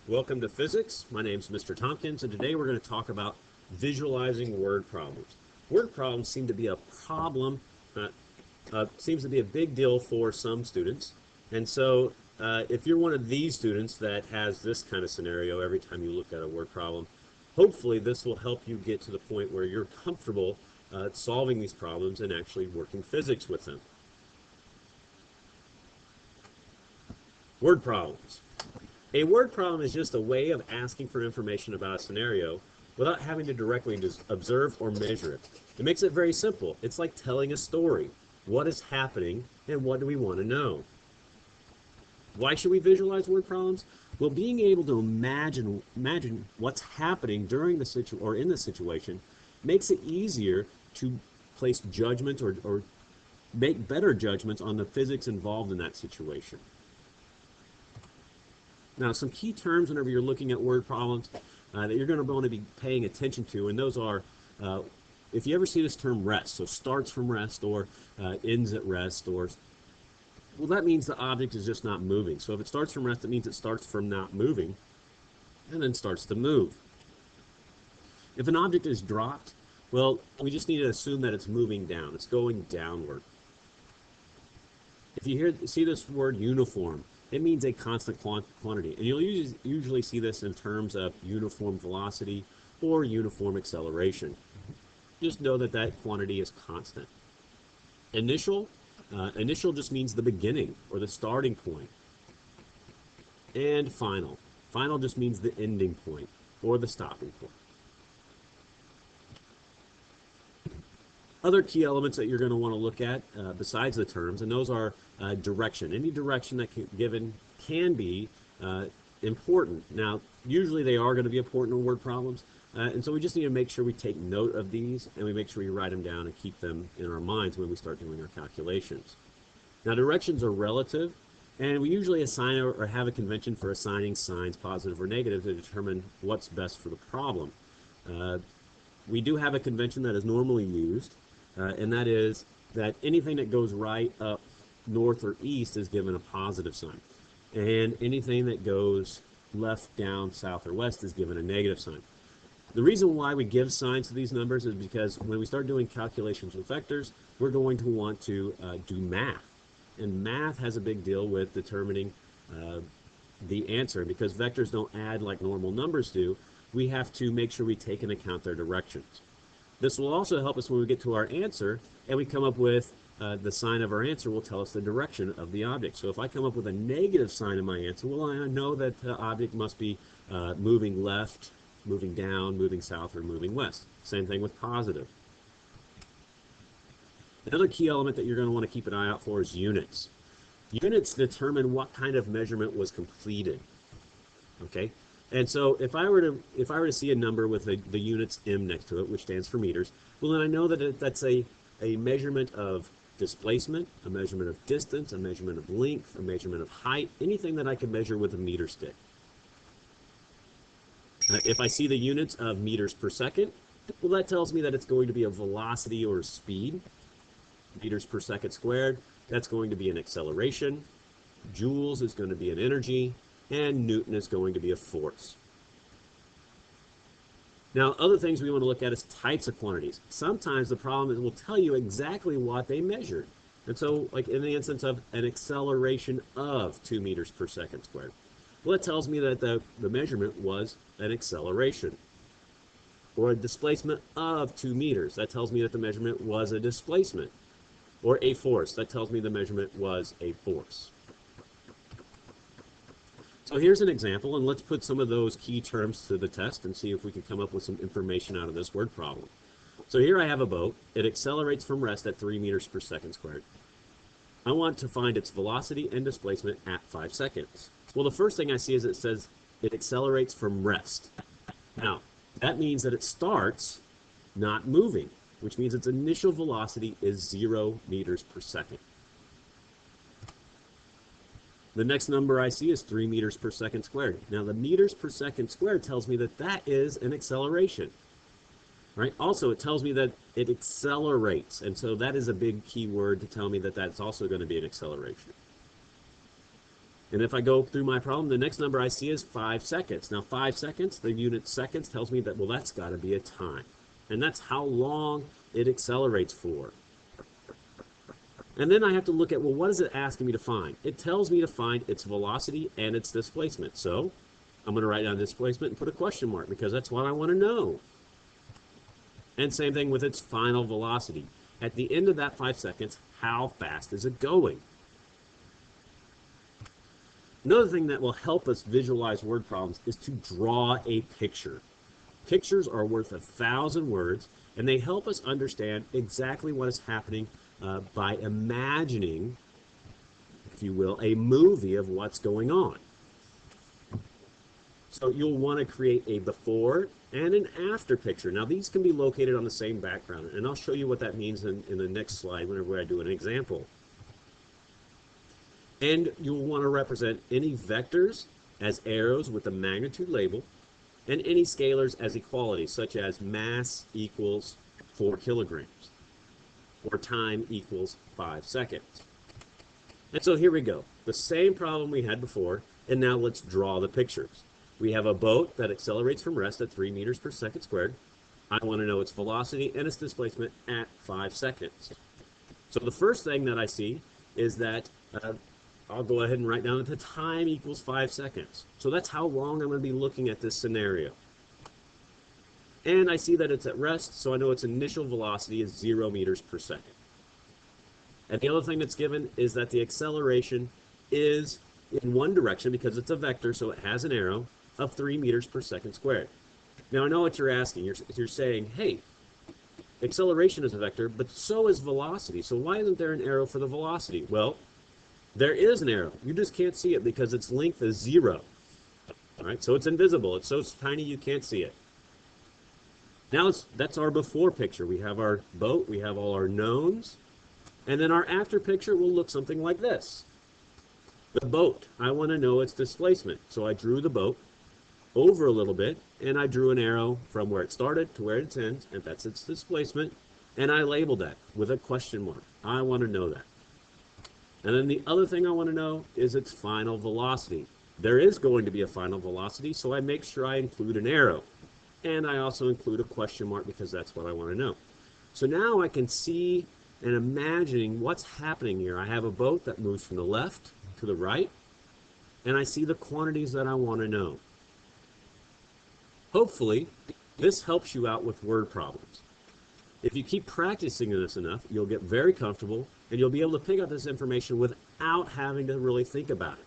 Welcome to physics. My name is Mr. Tompkins, and today we're going to talk about visualizing word problems. Word problems seem to be a problem, seems to be a big deal for some students. And so if you're one of these students that has this kind of scenario every time you look at a word problem, hopefully this will help you get to the point where you're comfortable solving these problems and actually working physics with them. Word problems. A word problem is just a way of asking for information about a scenario without having to directly observe or measure it. It makes it very simple. It's like telling a story. What is happening and what do we want to know? Why should we visualize word problems? Well, being able to imagine what's happening during the in the situation makes it easier to place judgment or make better judgments on the physics involved in that situation. Now, some key terms whenever you're looking at word problems that you're going to want to be paying attention to, and those are, if you ever see this term rest, so starts from rest or ends at rest, or, well, that means the object is just not moving. So if it starts from rest, it means it starts from not moving and then starts to move. If an object is dropped, well, we just need to assume that it's moving down. It's going downward. If you see this word uniform, it means a constant quantity, and you'll usually see this in terms of uniform velocity or uniform acceleration. Just know that that quantity is constant. Initial just means the beginning or the starting point. And final just means the ending point or the stopping point. Other key elements that you're going to want to look at besides the terms, and those are direction. Any direction that can be important. Now, usually they are going to be important in word problems, and so we just need to make sure we take note of these and we make sure we write them down and keep them in our minds when we start doing our calculations. Now, directions are relative, and we usually assign or have a convention for assigning signs, positive or negative, to determine what's best for the problem. We do have a convention that is normally used, and that is that anything that goes right, up, north, or east is given a positive sign. And anything that goes left, down, south, or west is given a negative sign. The reason why we give signs to these numbers is because when we start doing calculations with vectors, we're going to want to do math. And math has a big deal with determining the answer. Because vectors don't add like normal numbers do, we have to make sure we take into account their directions. This will also help us when we get to our answer and we come up with the sign of our answer will tell us the direction of the object. So if I come up with a negative sign in my answer, well, I know that the object must be moving left, moving down, moving south, or moving west. Same thing with positive. Another key element that you're going to want to keep an eye out for is units. Units determine what kind of measurement was completed. Okay? And so if I were to see a number with the units m next to it, which stands for meters, well, then I know that that's a measurement of displacement, a measurement of distance, a measurement of length, a measurement of height, anything that I can measure with a meter stick. If I see the units of meters per second, well, that tells me that it's going to be a velocity or a speed. Meters per second squared, that's going to be an acceleration. Joules is going to be an energy. And Newton is going to be a force. Now, other things we want to look at is types of quantities. Sometimes the problem is it will tell you exactly what they measured. And so, like in the instance of an acceleration of 2 meters per second squared, well, it tells me that the measurement was an acceleration. Or a displacement of 2 meters, that tells me that the measurement was a displacement. Or a force, that tells me the measurement was a force. So here's an example, and let's put some of those key terms to the test and see if we can come up with some information out of this word problem. So here I have a boat. It accelerates from rest at 3 meters per second squared. I want to find its velocity and displacement at 5 seconds. Well, the first thing I see is it says it accelerates from rest. Now, that means that it starts not moving, which means its initial velocity is 0 meters per second. The next number I see is 3 meters per second squared. Now, the meters per second squared tells me that that is an acceleration. Right? Also, it tells me that it accelerates, and so that is a big key word to tell me that that's also going to be an acceleration. And if I go through my problem, the next number I see is 5 seconds. Now 5 seconds, the unit seconds tells me that, well, that's got to be a time. And that's how long it accelerates for. And then I have to look at, well, what is it asking me to find? It tells me to find its velocity and its displacement. So I'm going to write down displacement and put a question mark because that's what I want to know. And same thing with its final velocity. At the end of that 5 seconds, how fast is it going? Another thing that will help us visualize word problems is to draw a picture. Pictures are worth 1,000 words, and they help us understand exactly what is happening by imagining, if you will, a movie of what's going on. So you'll want to create a before and an after picture. Now these can be located on the same background, and I'll show you what that means in the next slide whenever I do an example. And you'll want to represent any vectors as arrows with the magnitude label, and any scalars as equalities, such as mass equals 4 kilograms, or time equals 5 seconds. And so here we go. The same problem we had before, and now let's draw the pictures. We have a boat that accelerates from rest at 3 meters per second squared. I want to know its velocity and its displacement at 5 seconds. So the first thing that I see is that I'll go ahead and write down that the time equals 5 seconds. So that's how long I'm going to be looking at this scenario. And I see that it's at rest, so I know its initial velocity is 0 meters per second. And the other thing that's given is that the acceleration is in one direction because it's a vector, so it has an arrow of 3 meters per second squared. Now I know what you're asking. You're saying, hey, acceleration is a vector, but so is velocity. So why isn't there an arrow for the velocity? Well, there is an arrow. You just can't see it because its length is 0. All right, so it's invisible. It's so tiny you can't see it. Now that's our before picture. We have our boat, we have all our knowns, and then our after picture will look something like this. The boat, I want to know its displacement. So I drew the boat over a little bit, and I drew an arrow from where it started to where it ends, and that's its displacement, and I labeled that with a question mark. I want to know that. And then the other thing I want to know is its final velocity. There is going to be a final velocity, so I make sure I include an arrow. And I also include a question mark because that's what I want to know. So now I can see and imagining what's happening here. I have a boat that moves from the left to the right, and I see the quantities that I want to know. Hopefully, this helps you out with word problems. If you keep practicing this enough, you'll get very comfortable, and you'll be able to pick up this information without having to really think about it.